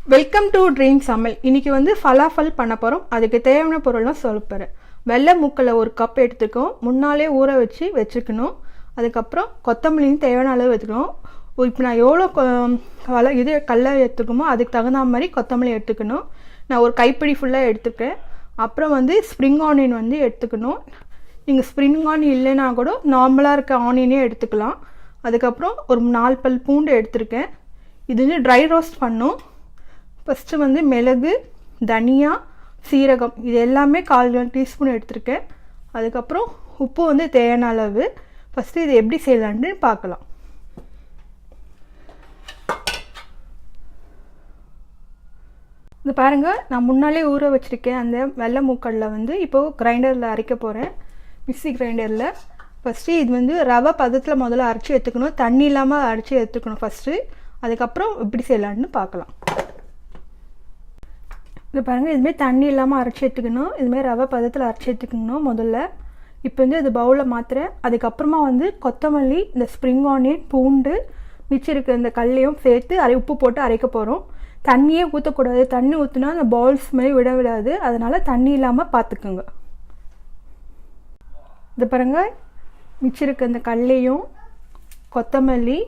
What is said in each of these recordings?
Welcome to dream சமையல். இன்றைக்கி வந்து ஃபலாஃபல் பண்ண போகிறோம். அதுக்கு தேவையான பொருள்லாம் சொல்ல போகிறேன். வெள்ளை மூக்கலை ஒரு கப் எடுத்துக்கணும், முன்னாலே ஊற வச்சுக்கணும். அதுக்கப்புறம் கொத்தமல்லியும் தேவையான அளவு எடுத்துக்கணும். இப்போ நான் எவ்வளோ கடலை எடுத்துக்கணுமோ அதுக்கு தகுந்த மாதிரி கொத்தமல்லி எடுத்துக்கணும். நான் ஒரு கைப்பிடி ஃபுல்லாக எடுத்துக்கேன். அப்புறம் வந்து ஸ்ப்ரிங் ஆனியன் வந்து எடுத்துக்கணும். நீங்கள் ஸ்ப்ரிங் ஆனியன் இல்லைன்னா கூட நார்மலாக இருக்க ஆனியனே எடுத்துக்கலாம். அதுக்கப்புறம் ஒரு 4 பல் பூண்டு எடுத்திருக்கேன். இது வந்து ட்ரை ரோஸ்ட் பண்ணும். ஃபஸ்ட்டு வந்து மிளகு, தனியா, சீரகம் இது எல்லாமே 1/4 டீஸ்பூன் எடுத்திருக்கேன். அதுக்கப்புறம் உப்பு வந்து தேவையான அளவு. ஃபஸ்ட்டு இது எப்படி செய்யலான்னு பார்க்கலாம். இது பாருங்கள், நான் முன்னாலே ஊற வச்சுருக்கேன். அந்த வெள்ளை மூக்கல்ல வந்து இப்போது கிரைண்டரில் அரைக்க போகிறேன், மிக்ஸி கிரைண்டரில். ஃபஸ்ட்டு இது வந்து ரவை பதத்தில் முதல்ல அரைச்சி எடுத்துக்கணும். தண்ணி இல்லாமல் அரைச்சி எடுத்துக்கணும் ஃபஸ்ட்டு. அதுக்கப்புறம் எப்படி செய்யலான்னு பார்க்கலாம். இது பாருங்கள், இதுமாரி தண்ணி இல்லாமல் அரைச்சி எடுத்துக்கணும். இதுமாரி ரவை பதத்தில் அரைச்சி எடுத்துக்கணும் முதல்ல. இப்போ வந்து அது பவுலில் மாற்றுறேன். அதுக்கப்புறமா வந்து கொத்தமல்லி, இந்த ஸ்ப்ரிங் ஆனியன், பூண்டு, மிச்சிருக்க இந்த கல்லையும் சேர்த்து உப்பு போட்டு அரைக்க போகிறோம். தண்ணியே ஊற்றக்கூடாது. தண்ணி ஊற்றினா அந்த பவுல்ஸ் மாதிரி விடாது. அதனால் தண்ணி இல்லாமல் பார்த்துக்குங்க. இது பாருங்கள், மிச்சிருக்க இந்த கல்லையும் கொத்தமல்லி,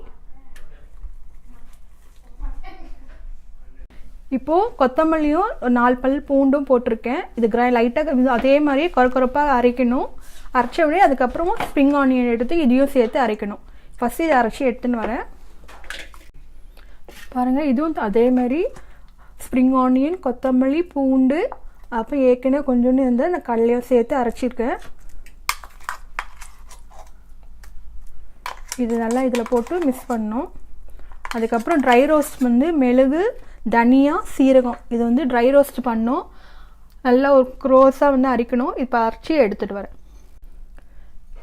இப்போது கொத்தமல்லியும் 4 பல் பூண்டும் போட்டிருக்கேன். இது லைட்டாக அதே மாதிரி கொரப்பாக அரைக்கணும். அரைச்ச விட அதுக்கப்புறமா ஸ்ப்ரிங் ஆனியன் எடுத்து இதையும் சேர்த்து அரைக்கணும். ஃபஸ்ட்டு இதை அரைச்சி எடுத்துன்னு வரேன். பாருங்கள், இதுவும் அதே மாதிரி ஸ்ப்ரிங் ஆனியன், கொத்தமல்லி, பூண்டு, அப்புறம் ஏற்கனவே கொஞ்சோண்டு வந்து அந்த கடலையும் சேர்த்து அரைச்சிருக்கேன். இது நல்லா இதில் போட்டு மிக்ஸ் பண்ணணும். அதுக்கப்புறம் ட்ரை ரோஸ்ட் வந்து மிளகு, தனியா, சீரகம் இது வந்து ட்ரை ரோஸ்ட் பண்ணோம். நல்லா ஒரு க்ரோஸாக வந்து அரைக்கணும். இப்போ அரைச்சி எடுத்துகிட்டு வரேன்.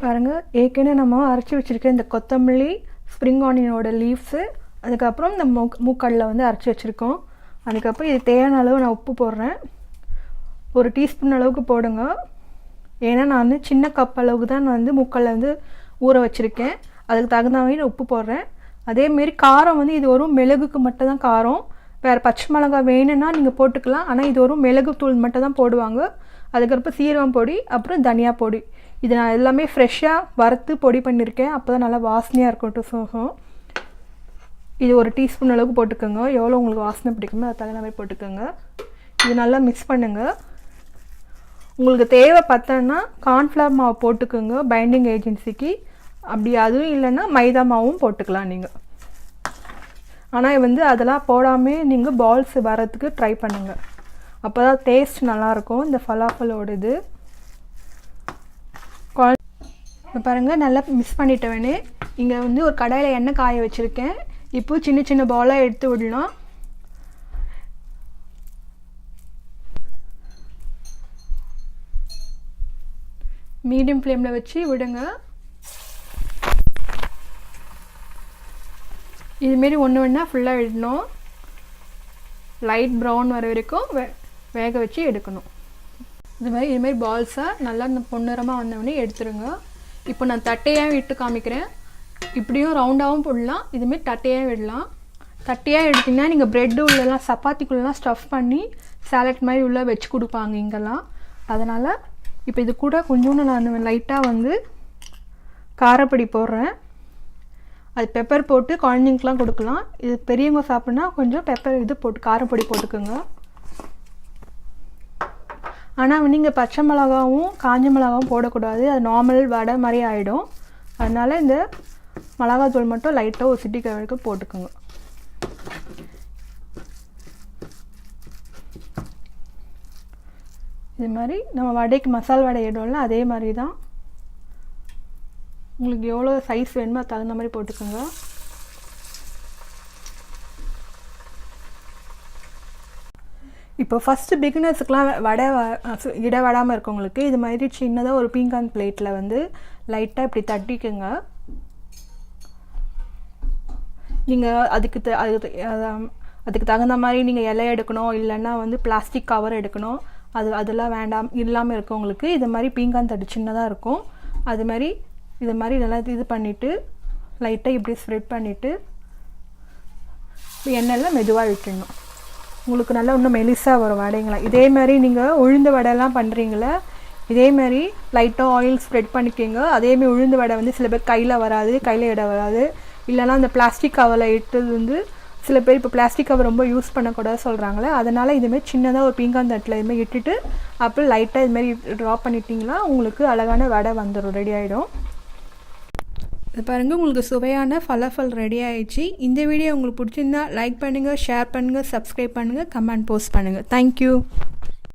பாருங்கள், ஏற்கனவே நம்ம அரைச்சி வச்சுருக்கேன் இந்த கொத்தமல்லி, ஸ்ப்ரிங் ஆனியனோட லீவ்ஸு, அதுக்கப்புறம் இந்த மூக்கடலை வந்து அரைச்சி வச்சுருக்கோம். அதுக்கப்புறம் இது தேவையான அளவு நான் உப்பு போடுறேன். 1 டீஸ்பூன் அளவுக்கு போடுங்க. ஏன்னா நான் வந்து சின்ன கப் அளவுக்கு தான் நான் வந்து மூக்கடலை வந்து ஊற வச்சுருக்கேன். அதுக்கு தகுந்த மாதிரி நான் உப்பு போடுறேன். அதேமாரி காரம் வந்து இது வரும் மிளகுக்கு மட்டும் தான் காரம். வேறு பச்சை மிளகாய் வேணும்னா நீங்கள் போட்டுக்கலாம். ஆனால் இது வரும் மிளகு தூள் மட்டும் தான் போடுவாங்க. அதுக்கப்புறம் சீரகம் பொடி, அப்புறம் தனியா பொடி. இது நான் எல்லாமே ஃப்ரெஷ்ஷாக வறுத்து பொடி பண்ணியிருக்கேன். அப்போ தான் நல்லா வாசனையாக இருக்கட்டும். சோகம் இது 1 டீஸ்பூன் அளவுக்கு போட்டுக்கோங்க. எவ்வளோ உங்களுக்கு வாசனை பிடிக்குமோ அது தகுந்த மாதிரி போட்டுக்கோங்க. இது நல்லா மிக்ஸ் பண்ணுங்கள். உங்களுக்கு தேவை பார்த்தோன்னா கார்ன்ஃப்ளவர் மாவு போட்டுக்கோங்க பைண்டிங் ஏஜென்சிக்கு. அப்படி அதுவும் இல்லைன்னா மைதா மாவும் போட்டுக்கலாம் நீங்கள். ஆனால் வந்து அதெல்லாம் போடாமல் நீங்கள் பால்ஸ் வரத்துக்கு ட்ரை பண்ணுங்கள். அப்போ தான் டேஸ்ட் நல்லாயிருக்கும் இந்த ஃபலாஃபலோட இது. பாருங்கள், நல்லா மிக்ஸ் பண்ணிட்டவேனே. இங்கே வந்து ஒரு கடாயில் எண்ணெய் காய வச்சுருக்கேன். இப்போ சின்ன சின்ன பாலாக எடுத்து விடலாம். மீடியம் ஃப்ளேமில் வச்சு விடுங்க. இதுமாரி ஒன்று ஃபுல்லாக இடணும். லைட் ப்ரௌன் வர வரைக்கும் வேக வச்சு எடுக்கணும். இதுமாரி பால்ஸாக நல்லா இந்த பொன்னிறமாக வந்தவொடனே எடுத்துருங்க. இப்போ நான் தட்டையாக விட்டு காமிக்கிறேன். இப்படியும் ரவுண்டாகவும் போடலாம், இதுமாரி தட்டையாக விடலாம். தட்டையாக எடுத்திங்கன்னா நீங்கள் ப்ரெட்டு உள்ளெல்லாம் சப்பாத்திக்குள்ளெலாம் ஸ்டஃப் பண்ணி சாலட் மாதிரி உள்ளே வச்சு கொடுப்பாங்க இங்கெல்லாம். அதனால் இப்போ இது கூட கொஞ்சோண்டு நான் லைட்டாக வந்து காரப்பொடி போடுறேன். அது பெப்பர் போட்டு குழந்தைங்களுக்குலாம் கொடுக்கலாம். இது பெரியவங்க சாப்பிட்னா கொஞ்சம் பெப்பர் இது போட்டு காரப்பொடி போட்டுக்கோங்க. ஆனால் நீங்கள் பச்சை மிளகாவும் காஞ்ச மிளகாவும் போடக்கூடாது. அது நார்மல் வடை மாதிரி ஆகிடும். அதனால் இந்த மிளகாத்தூள் மட்டும் லைட்டாக ஒரு சிட்டிக்கை வரைக்கும் போட்டுக்கோங்க. இது மாதிரி நம்ம வடைக்கு மசால் வடை இடம்ல அதே மாதிரி தான். உங்களுக்கு எவ்வளோ சைஸ் வேணுமோ அது தகுந்த மாதிரி போட்டுக்கோங்க. இப்போ ஃபஸ்ட்டு பிகினர்ஸுக்கெலாம் வடை விடாமல் இருக்கவங்களுக்கு இது மாதிரி சின்னதாக ஒரு பீங்கான் பிளேட்டில் வந்து லைட்டாக இப்படி தட்டிக்குங்க. நீங்கள் அதுக்கு தகுந்த மாதிரி நீங்கள் இலை எடுக்கணும், இல்லைன்னா வந்து பிளாஸ்டிக் கவர் எடுக்கணும். அதெல்லாம் வேண்டாம் இல்லாமல் இருக்கவங்களுக்கு இது மாதிரி பீங்கான் தட்டு சின்னதாக இருக்கும். அது மாதிரி இது மாதிரி நல்லா இது பண்ணிவிட்டு லைட்டாக இப்படி ஸ்ப்ரெட் பண்ணிவிட்டு எண்ணெயில் மெதுவாக விட்டுடணும். உங்களுக்கு நல்லா இன்னும் மெலிசாக வரும் வடைங்களா. இதே மாதிரி நீங்கள் உளுந்து வடைலாம் பண்ணுறீங்களே, இதே மாதிரி லைட்டாக ஆயில் ஸ்ப்ரெட் பண்ணிக்கோங்க. அதேமாதிரி உளுந்து வடை வந்து சில பேர் கையில் வராது, கையில் இட வராது. இல்லைனா அந்த பிளாஸ்டிக் கவரில் இட்டது வந்து சில பேர் இப்போ பிளாஸ்டிக் கவர் ரொம்ப யூஸ் பண்ணக்கூடாது சொல்கிறாங்களே, அதனால் இதுமாரி சின்னதாக ஒரு பீங்கான் தட்டில் இதுமாதிரி இட்டுட்டு அப்புறம் லைட்டாக இதுமாரி ட்ராப் பண்ணிட்டிங்கன்னா உங்களுக்கு அழகான வடை வந்துடும், ரெடி ஆகிடும். இது பாருங்கள், உங்களுக்கு சுவையான ஃபலஃபல் ரெடி ஆகிடுச்சு. இந்த வீடியோ உங்களுக்கு பிடிச்சிருந்தா லைக் பண்ணுங்கள், ஷேர் பண்ணுங்கள், சப்ஸ்கிரைப் பண்ணுங்கள், கமெண்ட் போஸ்ட் பண்ணுங்கள். தேங்க்யூ.